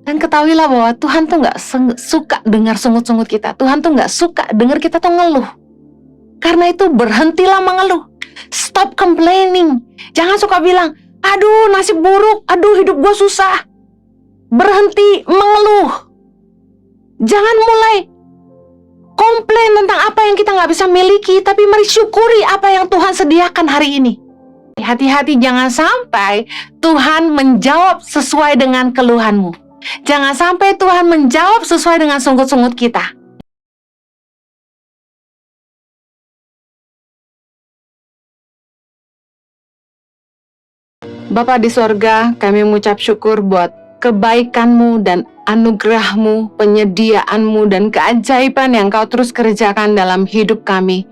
Dan ketahuilah bahwa Tuhan tuh gak suka dengar sungut-sungut kita. Tuhan tuh gak suka dengar kita tuh ngeluh. Karena itu berhentilah mengeluh. Stop complaining. Jangan suka bilang, aduh nasib buruk, aduh hidup gue susah. Berhenti mengeluh. Jangan mulai komplain tentang apa yang kita gak bisa miliki, tapi mari syukuri apa yang Tuhan sediakan hari ini. Hati-hati jangan sampai Tuhan menjawab sesuai dengan keluhanmu. Jangan sampai Tuhan menjawab sesuai dengan sungut-sungut kita. Bapa di sorga, kami mengucap syukur buat kebaikan-Mu dan anugerah-Mu, penyediaan-Mu, dan keajaiban yang Kau terus kerjakan dalam hidup kami.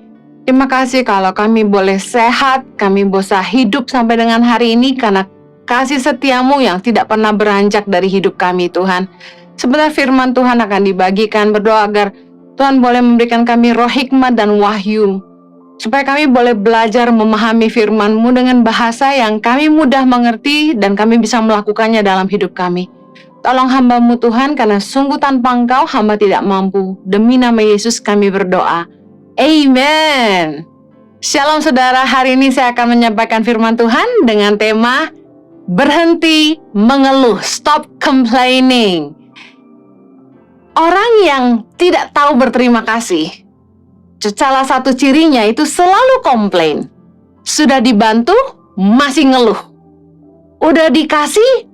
Terima kasih kalau kami boleh sehat, kami bisa hidup sampai dengan hari ini karena kasih setiamu yang tidak pernah beranjak dari hidup kami, Tuhan. Sebentar firman Tuhan akan dibagikan, berdoa agar Tuhan boleh memberikan kami roh hikmat dan wahyu, supaya kami boleh belajar memahami firman-Mu dengan bahasa yang kami mudah mengerti dan kami bisa melakukannya dalam hidup kami. Tolong hamba-Mu Tuhan, karena sungguh tanpa Engkau hamba tidak mampu. Demi nama Yesus kami berdoa. Amen. Shalom saudara, hari ini saya akan menyampaikan firman Tuhan dengan tema berhenti mengeluh, stop complaining. Orang yang tidak tahu berterima kasih, salah satu cirinya itu selalu komplain. Sudah dibantu, masih ngeluh. Udah dikasih,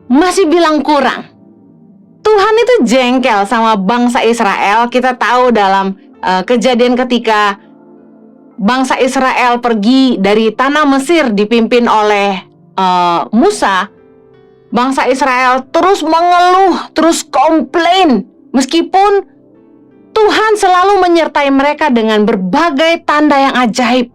masih bilang kurang. Tuhan itu jengkel sama bangsa Israel. Kita tahu dalam kejadian ketika bangsa Israel pergi dari tanah Mesir dipimpin oleh Musa, bangsa Israel terus mengeluh, terus komplain, meskipun Tuhan selalu menyertai mereka dengan berbagai tanda yang ajaib.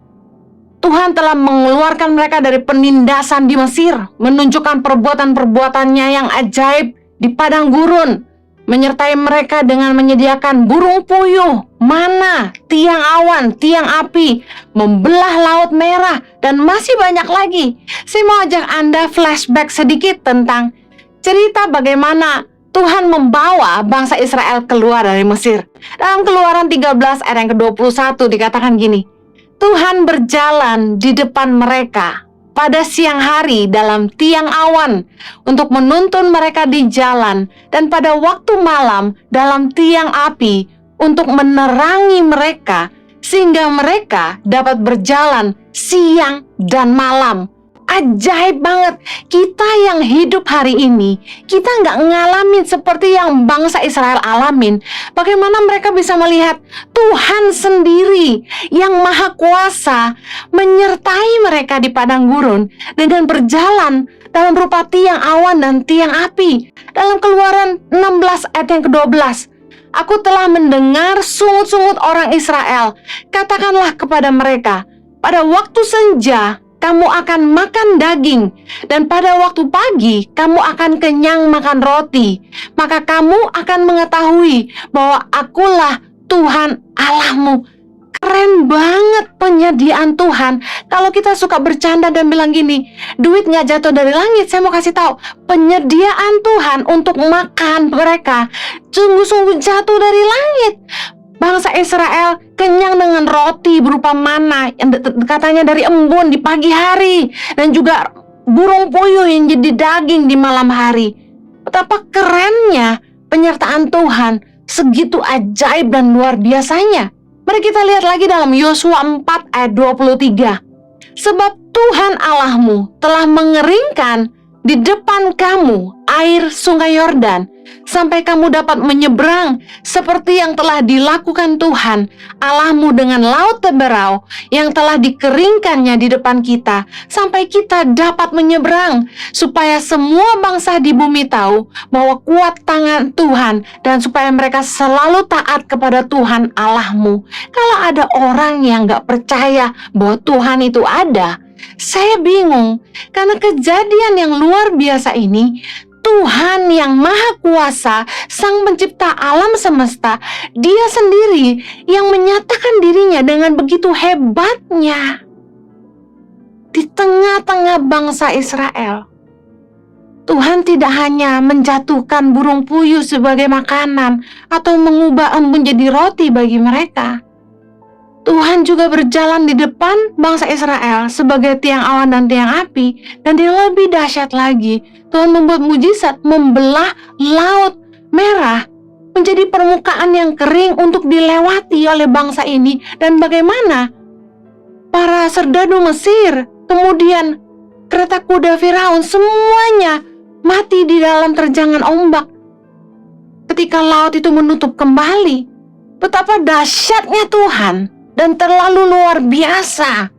Tuhan telah mengeluarkan mereka dari penindasan di Mesir, menunjukkan perbuatan-perbuatannya yang ajaib di padang gurun, menyertai mereka dengan menyediakan burung puyuh, mana, tiang awan, tiang api, membelah laut merah, dan masih banyak lagi. Saya mau ajak Anda flashback sedikit tentang cerita bagaimana Tuhan membawa bangsa Israel keluar dari Mesir. Dalam Keluaran 13 ayat yang ke-21 dikatakan gini, Tuhan berjalan di depan mereka pada siang hari dalam tiang awan untuk menuntun mereka di jalan, dan pada waktu malam dalam tiang api untuk menerangi mereka, sehingga mereka dapat berjalan siang dan malam. Ajaib banget. Kita yang hidup hari ini, kita nggak ngalamin seperti yang bangsa Israel alamin. Bagaimana mereka bisa melihat Tuhan sendiri yang maha kuasa menyertai mereka di padang gurun dengan berjalan dalam rupa tiang awan dan tiang api. Dalam Keluaran 16 ayat yang ke-12, aku telah mendengar sungut-sungut orang Israel. Katakanlah kepada mereka, pada waktu senja kamu akan makan daging, dan pada waktu pagi kamu akan kenyang makan roti. Maka kamu akan mengetahui bahwa akulah Tuhan Allahmu. Keren banget penyediaan Tuhan. Kalau kita suka bercanda dan bilang gini, duit gak jatuh dari langit, saya mau kasih tahu, penyediaan Tuhan untuk makan mereka sungguh-sungguh jatuh dari langit. Bangsa Israel kenyang dengan roti berupa mana yang katanya dari embun di pagi hari, dan juga burung puyuh yang jadi daging di malam hari. Betapa kerennya penyertaan Tuhan, segitu ajaib dan luar biasanya. Mari kita lihat lagi dalam Yosua 4 ayat 23. Sebab Tuhan Allahmu telah mengeringkan di depan kamu air sungai Yordan, sampai kamu dapat menyeberang seperti yang telah dilakukan Tuhan Allahmu dengan laut Teberau yang telah dikeringkannya di depan kita, sampai kita dapat menyeberang, supaya semua bangsa di bumi tahu bahwa kuat tangan Tuhan, dan supaya mereka selalu taat kepada Tuhan Allahmu. Kalau ada orang yang gak percaya bahwa Tuhan itu ada, saya bingung, karena kejadian yang luar biasa ini, Tuhan yang maha kuasa, sang pencipta alam semesta, dia sendiri yang menyatakan dirinya dengan begitu hebatnya di tengah-tengah bangsa Israel. Tuhan tidak hanya menjatuhkan burung puyuh sebagai makanan atau mengubah embun jadi roti bagi mereka. Tuhan juga berjalan di depan bangsa Israel sebagai tiang awan dan tiang api. Dan yang lebih dahsyat lagi, Tuhan membuat mujizat membelah laut merah menjadi permukaan yang kering untuk dilewati oleh bangsa ini. Dan bagaimana para serdadu Mesir, kemudian kereta kuda Firaun, semuanya mati di dalam terjangan ombak ketika laut itu menutup kembali. Betapa dahsyatnya Tuhan dan terlalu luar biasa.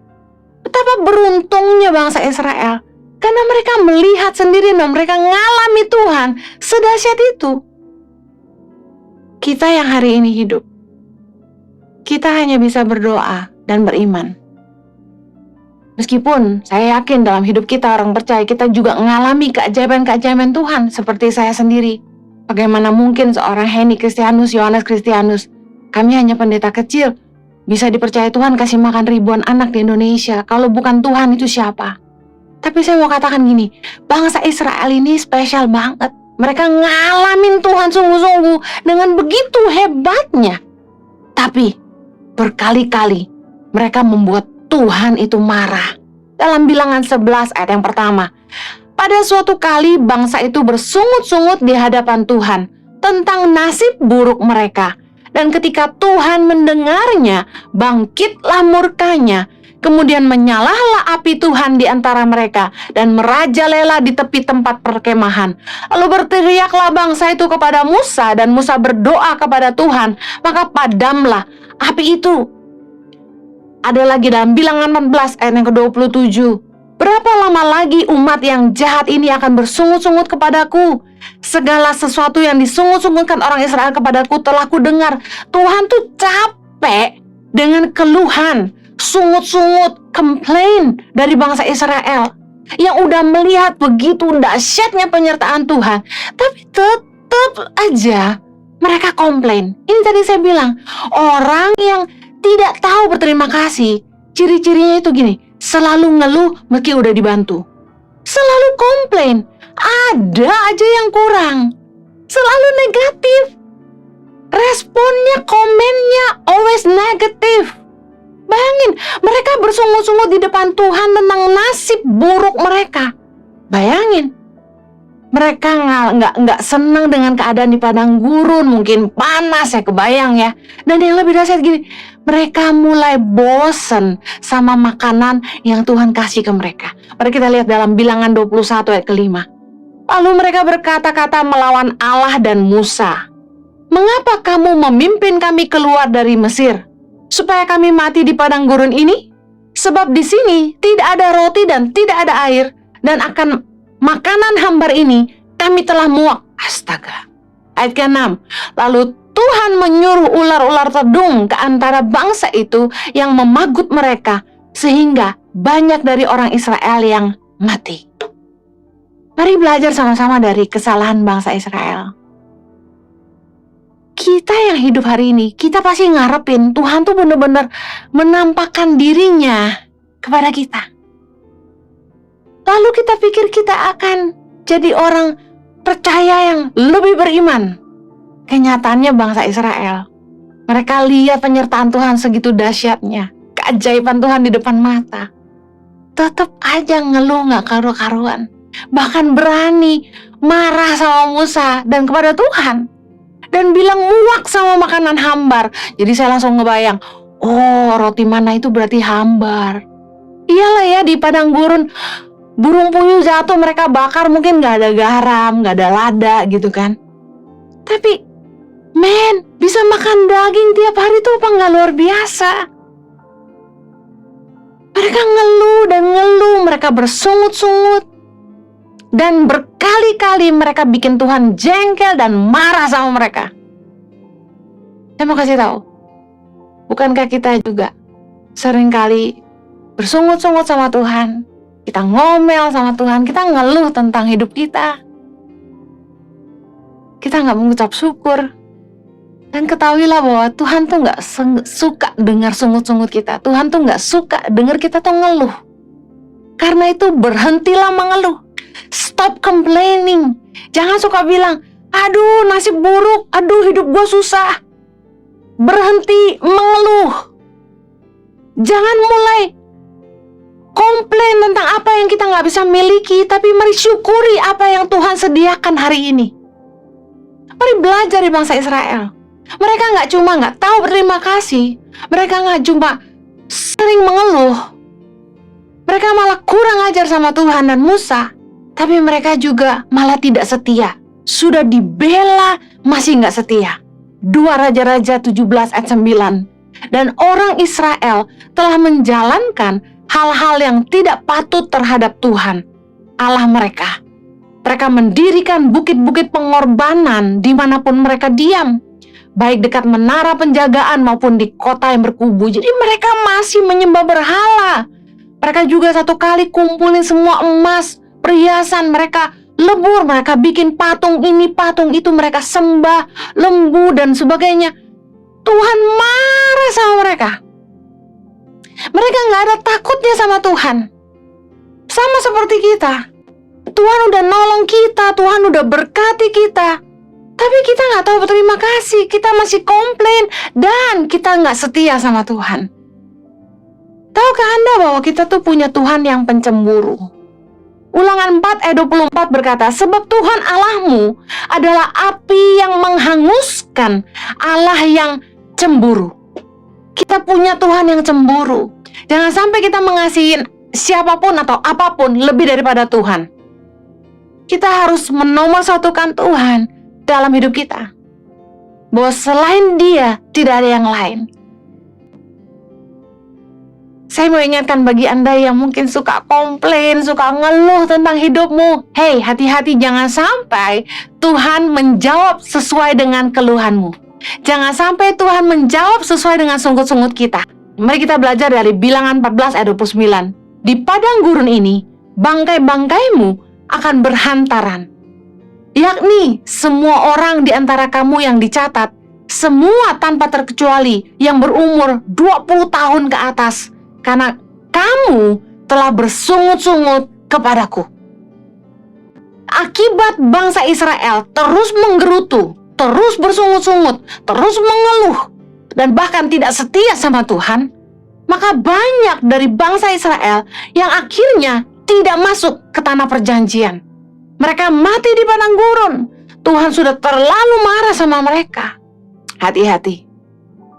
Betapa beruntungnya bangsa Israel, karena mereka melihat sendiri dan mereka ngalami Tuhan sedahsyat itu. Kita yang hari ini hidup, kita hanya bisa berdoa dan beriman. Meskipun saya yakin dalam hidup kita orang percaya, kita juga mengalami keajaiban-keajaiban Tuhan seperti saya sendiri. Bagaimana mungkin seorang Henny Kristianus, Yohanes Kristianus, kami hanya pendeta kecil, bisa dipercaya Tuhan kasih makan ribuan anak di Indonesia. Kalau bukan Tuhan itu siapa? Tapi saya mau katakan gini, bangsa Israel ini spesial banget. Mereka ngalamin Tuhan sungguh-sungguh dengan begitu hebatnya. Tapi berkali-kali mereka membuat Tuhan itu marah. Dalam Bilangan 11 ayat yang pertama, pada suatu kali bangsa itu bersungut-sungut di hadapan Tuhan tentang nasib buruk mereka. Dan ketika Tuhan mendengarnya, bangkitlah murkanya. Kemudian menyalalah api Tuhan di antara mereka dan merajalela di tepi tempat perkemahan. Lalu berteriaklah bangsa itu kepada Musa, dan Musa berdoa kepada Tuhan, maka padamlah api itu. Ada lagi dalam Bilangan 14 ayat yang ke-27. Berapa lama lagi umat yang jahat ini akan bersungut-sungut kepadaku? Segala sesuatu yang disungut-sungutkan orang Israel kepadaku telah kudengar. Tuhan tuh capek dengan keluhan, sungut-sungut, komplain dari bangsa Israel yang udah melihat begitu dahsyatnya penyertaan Tuhan, tapi tetap aja mereka komplain. Ini tadi saya bilang, orang yang tidak tahu berterima kasih, ciri-cirinya itu gini, selalu ngeluh meski udah dibantu, selalu komplain, ada aja yang kurang, selalu negatif, responnya, komennya always negatif. Bayangin, mereka bersungut-sungut di depan Tuhan tentang nasib buruk mereka. Bayangin, mereka nggak senang dengan keadaan di padang gurun, mungkin panas, saya kebayang ya. Dan yang lebih dahsyat gini, mereka mulai bosen sama makanan yang Tuhan kasih ke mereka. Mari kita lihat dalam Bilangan 21 ayat ke-5. Lalu mereka berkata-kata melawan Allah dan Musa, "Mengapa kamu memimpin kami keluar dari Mesir? Supaya kami mati di padang gurun ini? Sebab di sini tidak ada roti dan tidak ada air, dan akan makanan hambar ini kami telah muak." Astaga. Ayat ke-6. Lalu Tuhan menyuruh ular-ular tedung ke antara bangsa itu yang memagut mereka, sehingga banyak dari orang Israel yang mati. Mari belajar sama-sama dari kesalahan bangsa Israel. Kita yang hidup hari ini, kita pasti ngarepin Tuhan tuh benar-benar menampakkan dirinya kepada kita. Lalu kita pikir kita akan jadi orang percaya yang lebih beriman. Kenyataannya bangsa Israel, mereka lihat penyertaan Tuhan segitu dahsyatnya, keajaiban Tuhan di depan mata, tetap aja ngeluh gak karu-karuan. Bahkan berani marah sama Musa dan kepada Tuhan, dan bilang muak sama makanan hambar. Jadi saya langsung ngebayang, oh, roti mana itu berarti hambar. Iyalah ya, di padang gurun, burung puyuh jatuh mereka bakar, mungkin gak ada garam, gak ada lada gitu kan. Tapi bisa makan daging tiap hari tuh apa gak luar biasa? Mereka ngeluh dan ngeluh, mereka bersungut-sungut, dan berkali-kali mereka bikin Tuhan jengkel dan marah sama mereka. Saya mau kasih tahu, bukankah kita juga seringkali bersungut-sungut sama Tuhan? Kita ngomel sama Tuhan, kita ngeluh tentang hidup kita. Kita nggak mengucap syukur. Dan ketahuilah bahwa Tuhan tuh nggak suka dengar sungut-sungut kita. Tuhan tuh nggak suka dengar kita tuh ngeluh. Karena itu berhentilah mengeluh. Stop complaining. Jangan suka bilang, aduh nasib buruk, aduh hidup gue susah. Berhenti mengeluh. Jangan mulai komplain tentang apa yang kita nggak bisa miliki, tapi mari syukuri apa yang Tuhan sediakan hari ini. Mari belajar dari bangsa Israel. Mereka nggak cuma nggak tahu berterima kasih, mereka nggak cuma sering mengeluh, mereka malah kurang ajar sama Tuhan dan Musa, tapi mereka juga malah tidak setia. Sudah dibela masih nggak setia. 2 Raja-Raja 17 ayat 9. Dan orang Israel telah menjalankan hal-hal yang tidak patut terhadap Tuhan, Allah mereka. Mereka mendirikan bukit-bukit pengorbanan dimanapun mereka diam, baik dekat menara penjagaan maupun di kota yang berkubu. Jadi mereka masih menyembah berhala. Mereka juga satu kali kumpulin semua emas, perhiasan, mereka lebur, mereka bikin patung ini, patung itu, mereka sembah lembu dan sebagainya. Tuhan marah sama mereka. Mereka nggak ada takutnya sama Tuhan. Sama seperti kita. Tuhan udah nolong kita, Tuhan udah berkati kita, tapi kita nggak tahu berterima kasih. Kita masih komplain dan kita nggak setia sama Tuhan. Tahukah Anda bahwa kita tuh punya Tuhan yang pencemburu? Ulangan 4 ayat 24 berkata, sebab Tuhan Allahmu adalah api yang menghanguskan, Allah yang cemburu. Kita punya Tuhan yang cemburu. Jangan sampai kita mengasihi siapapun atau apapun lebih daripada Tuhan. Kita harus menomorsatukan Tuhan dalam hidup kita, bahwa selain Dia tidak ada yang lain. Saya mau ingatkan bagi Anda yang mungkin suka komplain, suka ngeluh tentang hidupmu. Hey, hati-hati, jangan sampai Tuhan menjawab sesuai dengan keluhanmu. Jangan sampai Tuhan menjawab sesuai dengan sungut-sungut kita. Mari kita belajar dari Bilangan 14 ayat 29. Di padang gurun ini, bangkai-bangkaimu akan berhantaran, yakni semua orang di antara kamu yang dicatat, semua tanpa terkecuali yang berumur 20 tahun ke atas, karena kamu telah bersungut-sungut kepadaku. Akibat bangsa Israel terus menggerutu, terus bersungut-sungut, terus mengeluh, dan bahkan tidak setia sama Tuhan, maka banyak dari bangsa Israel yang akhirnya tidak masuk ke tanah perjanjian. Mereka mati di padang gurun. Tuhan sudah terlalu marah sama mereka. Hati-hati.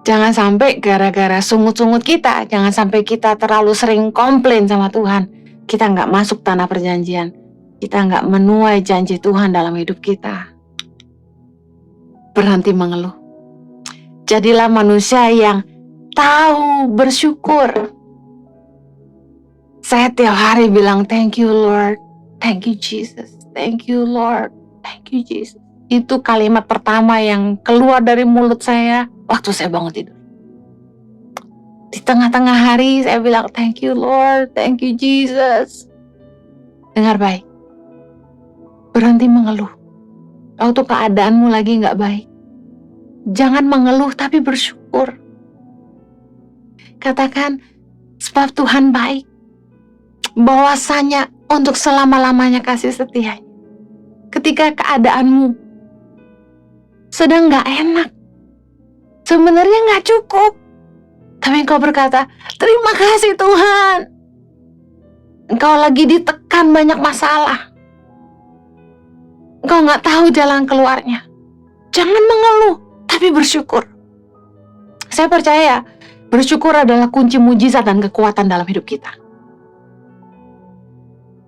Jangan sampai gara-gara sungut-sungut kita, jangan sampai kita terlalu sering komplain sama Tuhan, kita nggak masuk tanah perjanjian. Kita nggak menuai janji Tuhan dalam hidup kita. Berhenti mengeluh. Jadilah manusia yang tahu bersyukur. Saya tiap hari bilang, thank you Lord, thank you Jesus, thank you Lord, thank you Jesus. Itu kalimat pertama yang keluar dari mulut saya waktu saya bangun tidur. Di tengah-tengah hari saya bilang, thank you Lord, thank you Jesus. Dengar baik, berhenti mengeluh. Waktu keadaanmu lagi gak baik, jangan mengeluh tapi bersyukur. Katakan, sebab Tuhan baik, bahwasanya untuk selama-lamanya kasih setianya. Ketika keadaanmu sedang gak enak, sebenarnya gak cukup, tapi engkau berkata, terima kasih Tuhan. Engkau lagi ditekan banyak masalah, engkau gak tahu jalan keluarnya. Jangan mengeluh, tapi bersyukur. Saya percaya bersyukur adalah kunci mujizat dan kekuatan dalam hidup kita.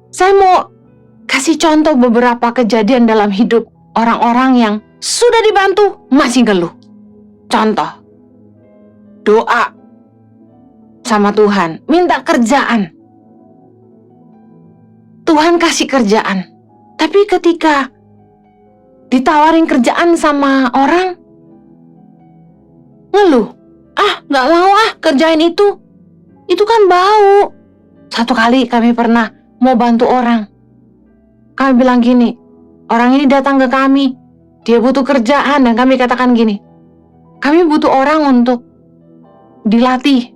Saya mau kasih contoh beberapa kejadian dalam hidup orang-orang yang sudah dibantu masih ngeluh. Contoh, doa sama Tuhan, minta kerjaan. Tuhan kasih kerjaan, tapi ketika ditawarin kerjaan sama orang, ngeluh. Gak mau kerjain itu kan bau. Satu kali kami pernah mau bantu orang. Kami bilang gini, orang ini datang ke kami, dia butuh kerjaan, dan kami katakan gini, kami butuh orang untuk dilatih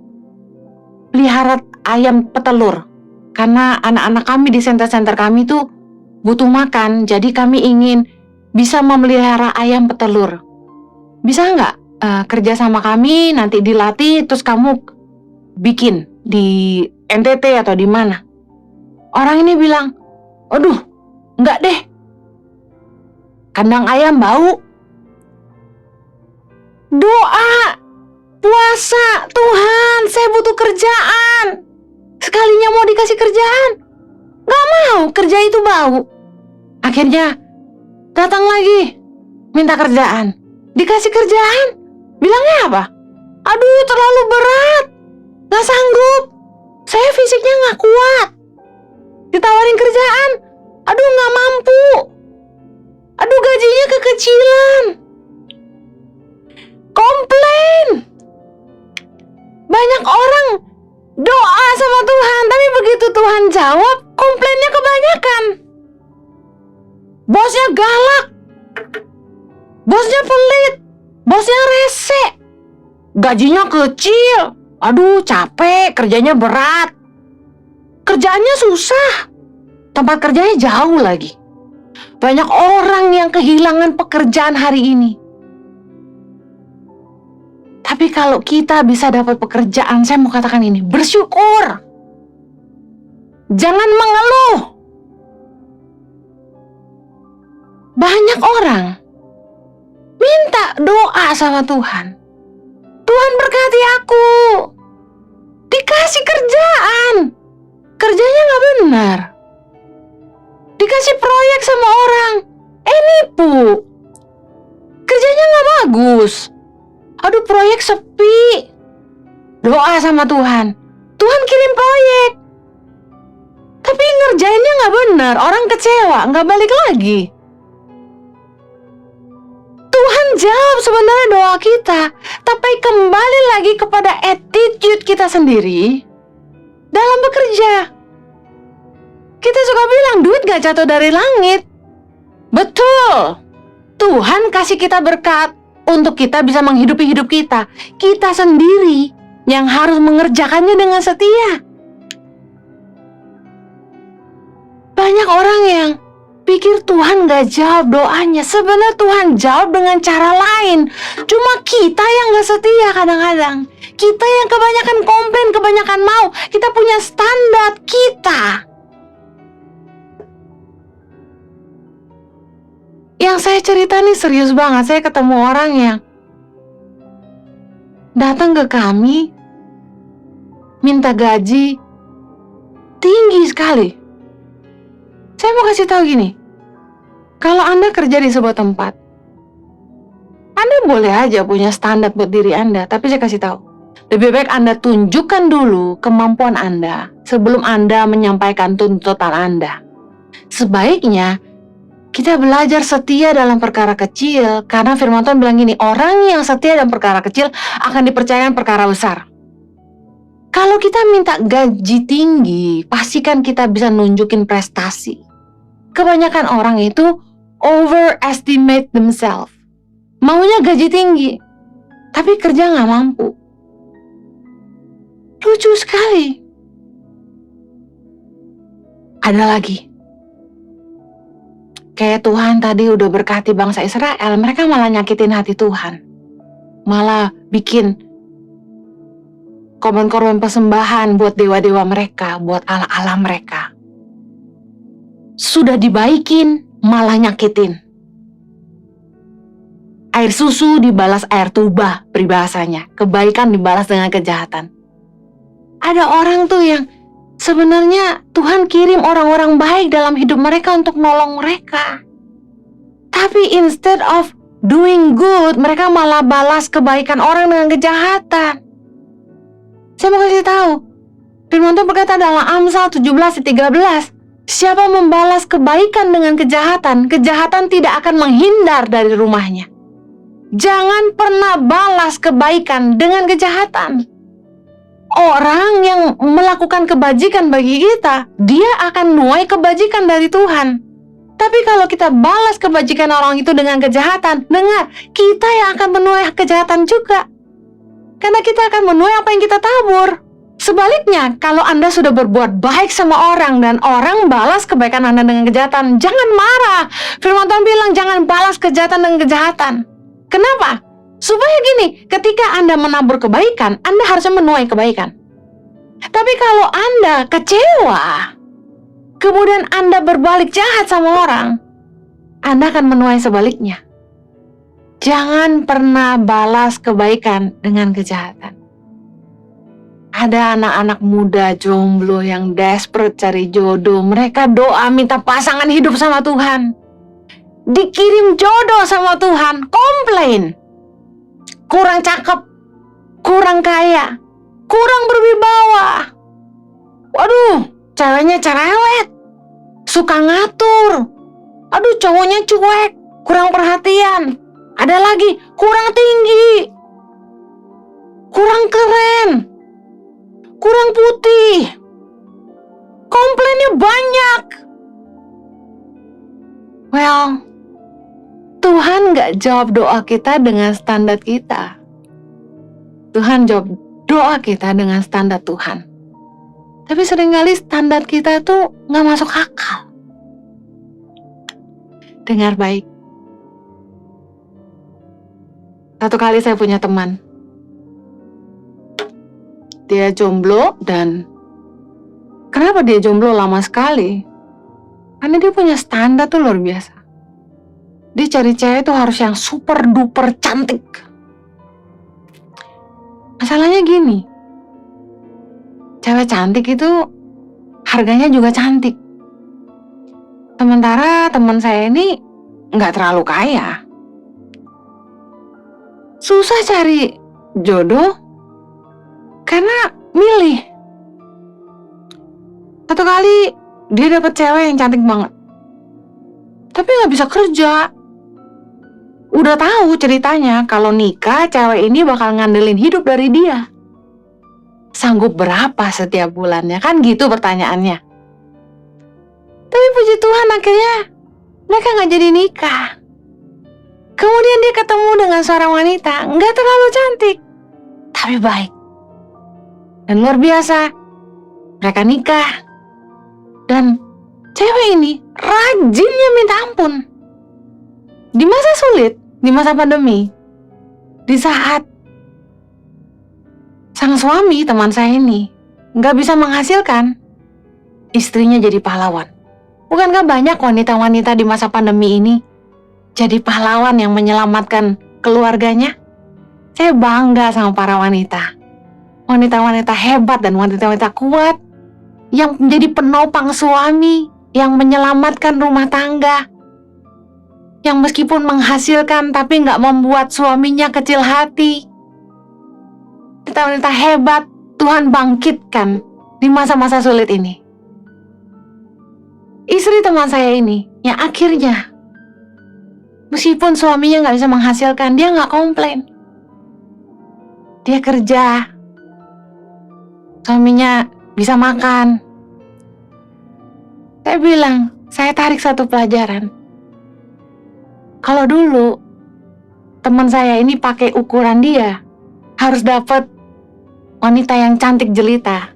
pelihara ayam petelur. Karena anak-anak kami di center-center kami tuh butuh makan, jadi kami ingin bisa memelihara ayam petelur. Bisa nggak kerja sama kami, nanti dilatih, terus kamu bikin di NTT atau di mana? Orang ini bilang, aduh, nggak deh. Kandang ayam bau. Doa, puasa, Tuhan, saya butuh kerjaan. Sekalinya mau dikasih kerjaan, nggak mau, kerja itu bau. Akhirnya datang lagi, minta kerjaan. Dikasih kerjaan, bilangnya apa? Aduh, terlalu berat, nggak sanggup. Saya fisiknya nggak kuat. Ditawarin kerjaan, aduh nggak mampu. Aduh gajinya kekecilan. Komplain. Banyak orang doa sama Tuhan, tapi begitu Tuhan jawab, komplainnya kebanyakan. Bosnya galak, bosnya pelit, bosnya rese, gajinya kecil. Aduh capek, kerjanya berat, kerjaannya susah, tempat kerjanya jauh lagi. Banyak orang yang kehilangan pekerjaan hari ini. Tapi kalau kita bisa dapat pekerjaan, saya mau katakan ini, bersyukur. Jangan mengeluh. Banyak orang minta doa sama Tuhan. Tuhan berkati aku. Dikasih kerjaan, kerjanya gak benar. Dikasih proyek sama orang, nipu. Kerjanya gak bagus. Aduh proyek sepi. Doa sama Tuhan, Tuhan kirim proyek, tapi ngerjainnya gak benar. Orang kecewa, gak balik lagi. Tuhan jawab sebenarnya doa kita, tapi kembali lagi kepada attitude kita sendiri dalam bekerja. Kita suka bilang duit gak jatuh dari langit. Betul, Tuhan kasih kita berkat untuk kita bisa menghidupi hidup kita. Kita sendiri yang harus mengerjakannya dengan setia. Banyak orang yang pikir Tuhan gak jawab doanya. Sebenarnya Tuhan jawab dengan cara lain. Cuma kita yang gak setia kadang-kadang. Kita yang kebanyakan komplain, kebanyakan mau. Kita punya standar kita. Yang saya cerita nih serius banget. Saya ketemu orang yang datang ke kami minta gaji tinggi sekali. Saya mau kasih tahu gini, kalau Anda kerja di sebuah tempat, Anda boleh aja punya standar buat diri Anda, tapi saya kasih tahu, lebih baik Anda tunjukkan dulu kemampuan Anda sebelum Anda menyampaikan tuntutan Anda. Sebaiknya kita belajar setia dalam perkara kecil, karena firman Tuhan bilang gini, orang yang setia dalam perkara kecil akan dipercayakan perkara besar. Kalau kita minta gaji tinggi, pastikan kita bisa nunjukin prestasi. Kebanyakan orang itu overestimate themselves. Maunya gaji tinggi, tapi kerja nggak mampu. Lucu sekali. Ada lagi. Kayak Tuhan tadi udah berkati bangsa Israel, mereka malah nyakitin hati Tuhan. Malah bikin korban-korban persembahan buat dewa-dewa mereka, buat Allah-Allah mereka. Sudah dibaikin, malah nyakitin. Air susu dibalas air tuba, peribahasanya. Kebaikan dibalas dengan kejahatan. Ada orang tuh yang sebenarnya Tuhan kirim orang-orang baik dalam hidup mereka untuk nolong mereka. Tapi instead of doing good, mereka malah balas kebaikan orang dengan kejahatan. Saya mau kasih tahu, firman Tuhan berkata dalam Amsal 17:13, siapa membalas kebaikan dengan kejahatan, kejahatan tidak akan menghindar dari rumahnya. Jangan pernah balas kebaikan dengan kejahatan. Orang yang melakukan kebajikan bagi kita, dia akan menuai kebajikan dari Tuhan. Tapi kalau kita balas kebajikan orang itu dengan kejahatan, dengar, kita yang akan menuai kejahatan juga. Karena kita akan menuai apa yang kita tabur. Sebaliknya, kalau Anda sudah berbuat baik sama orang dan orang balas kebaikan Anda dengan kejahatan, jangan marah. Firman Tuhan bilang jangan balas kejahatan dengan kejahatan. Kenapa? Supaya gini, ketika Anda menabur kebaikan, Anda harusnya menuai kebaikan. Tapi kalau Anda kecewa, kemudian Anda berbalik jahat sama orang, Anda akan menuai sebaliknya. Jangan pernah balas kebaikan dengan kejahatan. Ada anak-anak muda jomblo yang desperate cari jodoh. Mereka doa minta pasangan hidup sama Tuhan. Dikirim jodoh sama Tuhan, komplain. Kurang cakep, kurang kaya, kurang berwibawa. Waduh, ceweknya cerewet, suka ngatur. Aduh, cowoknya cuek, kurang perhatian. Ada lagi, kurang tinggi, kurang keren, kurang putih. Komplainnya banyak. Well, Tuhan gak jawab doa kita dengan standar kita. Tuhan jawab doa kita dengan standar Tuhan. Tapi seringkali standar kita tuh gak masuk akal. Dengar baik. Satu kali saya punya teman. Dia jomblo dan kenapa dia jomblo lama sekali? Karena dia punya standar tuh luar biasa. Dia cari cewek tuh harus yang super duper cantik. Masalahnya gini, cewek cantik itu harganya juga cantik. Sementara teman saya ini nggak terlalu kaya. Susah cari jodoh karena milih. Satu kali dia dapet cewek yang cantik banget, tapi nggak bisa kerja. Udah tahu ceritanya kalau nikah cewek ini bakal ngandelin hidup dari dia. Sanggup berapa setiap bulannya? Kan gitu pertanyaannya. Tapi puji Tuhan akhirnya mereka nggak jadi nikah. Kemudian dia ketemu dengan seorang wanita nggak terlalu cantik, tapi baik. Dan luar biasa, mereka nikah. Dan cewek ini rajinnya minta ampun. Di masa sulit, di masa pandemi, di saat sang suami teman saya ini nggak bisa menghasilkan, istrinya jadi pahlawan. Bukankah banyak wanita-wanita di masa pandemi ini jadi pahlawan yang menyelamatkan keluarganya? Saya bangga sama para wanita. Wanita-wanita hebat dan wanita-wanita kuat yang menjadi penopang suami, yang menyelamatkan rumah tangga, yang meskipun menghasilkan tapi nggak membuat suaminya kecil hati. Wanita-wanita hebat Tuhan bangkitkan di masa-masa sulit ini. Istri teman saya ini yang akhirnya meskipun suaminya nggak bisa menghasilkan, dia nggak komplain. Dia kerja, suaminya bisa makan. Saya bilang, saya tarik satu pelajaran. Kalau dulu teman saya ini pakai ukuran dia harus dapat wanita yang cantik jelita.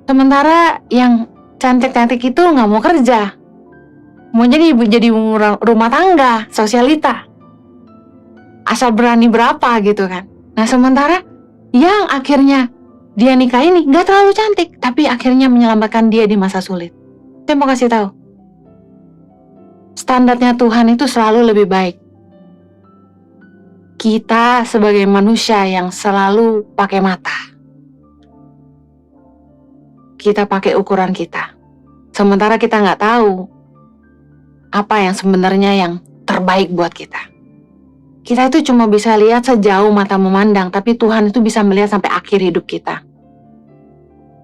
Sementara yang cantik-cantik itu nggak mau kerja, mau jadi rumah tangga, sosialita, asal berani berapa gitu kan. Nah sementara yang akhirnya dia nikah ini nggak terlalu cantik, tapi akhirnya menyelamatkan dia di masa sulit. Saya mau kasih tahu, standarnya Tuhan itu selalu lebih baik. Kita sebagai manusia yang selalu pakai mata, kita pakai ukuran kita. Sementara kita nggak tahu apa yang sebenarnya yang terbaik buat kita. Kita itu cuma bisa lihat sejauh mata memandang, tapi Tuhan itu bisa melihat sampai akhir hidup kita.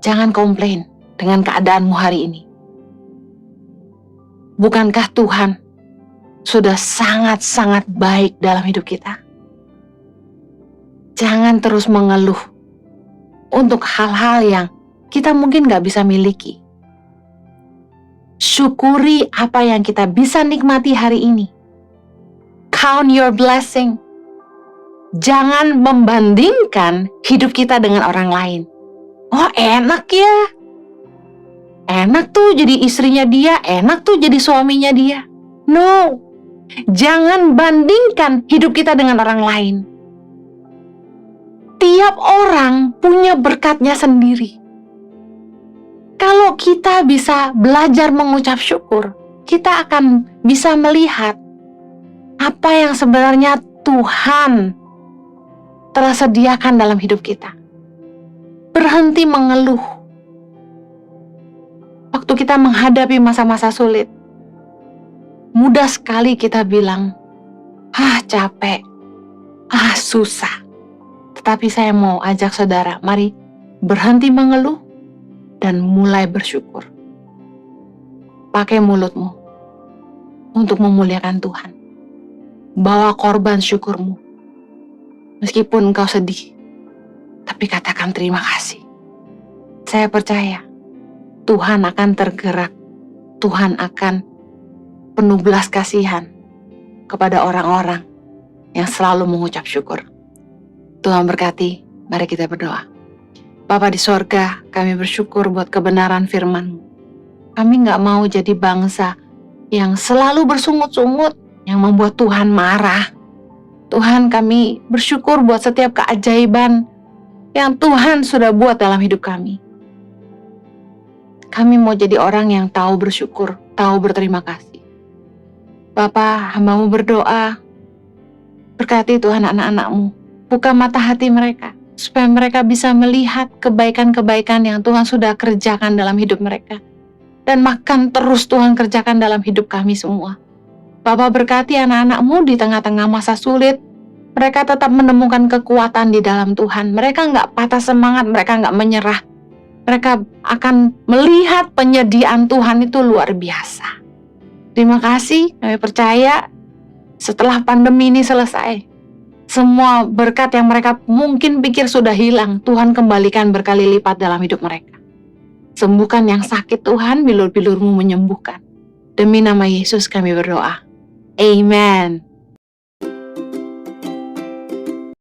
Jangan komplain dengan keadaanmu hari ini. Bukankah Tuhan sudah sangat-sangat baik dalam hidup kita? Jangan terus mengeluh untuk hal-hal yang kita mungkin gak bisa miliki. Syukuri apa yang kita bisa nikmati hari ini. Count your blessing. Jangan membandingkan hidup kita dengan orang lain. Oh enak ya, enak tuh jadi istrinya dia, enak tuh jadi suaminya dia. No, jangan bandingkan hidup kita dengan orang lain. Tiap orang punya berkatnya sendiri. Kalau kita bisa belajar mengucap syukur, kita akan bisa melihat apa yang sebenarnya Tuhan telah sediakan dalam hidup kita. Berhenti mengeluh. Waktu kita menghadapi masa-masa sulit, mudah sekali kita bilang, capek, susah. Tetapi saya mau ajak saudara, mari berhenti mengeluh dan mulai bersyukur. Pakai mulutmu untuk memuliakan Tuhan. Bawa korban syukurmu. Meskipun engkau sedih, tapi katakan terima kasih. Saya percaya Tuhan akan tergerak. Tuhan akan penuh belas kasihan kepada orang-orang yang selalu mengucap syukur. Tuhan berkati, mari kita berdoa. Bapa di sorga, kami bersyukur buat kebenaran firman-Mu. Kami gak mau jadi bangsa yang selalu bersungut-sungut, yang membuat Tuhan marah. Tuhan, kami bersyukur buat setiap keajaiban yang Tuhan sudah buat dalam hidup kami. Kami mau jadi orang yang tahu bersyukur, tahu berterima kasih. Bapa, hamba-Mu berdoa, berkati Tuhan anak-anak-Mu. Buka mata hati mereka, supaya mereka bisa melihat kebaikan-kebaikan yang Tuhan sudah kerjakan dalam hidup mereka. Dan makan terus Tuhan kerjakan dalam hidup kami semua. Bapa, berkati anak-anak-Mu di tengah-tengah masa sulit. Mereka tetap menemukan kekuatan di dalam Tuhan. Mereka nggak patah semangat, mereka nggak menyerah. Mereka akan melihat penyediaan Tuhan itu luar biasa. Terima kasih, kami percaya setelah pandemi ini selesai, semua berkat yang mereka mungkin pikir sudah hilang, Tuhan kembalikan berkali lipat dalam hidup mereka. Sembuhkan yang sakit Tuhan, bilur-bilur-Mu menyembuhkan. Demi nama Yesus kami berdoa. Amen.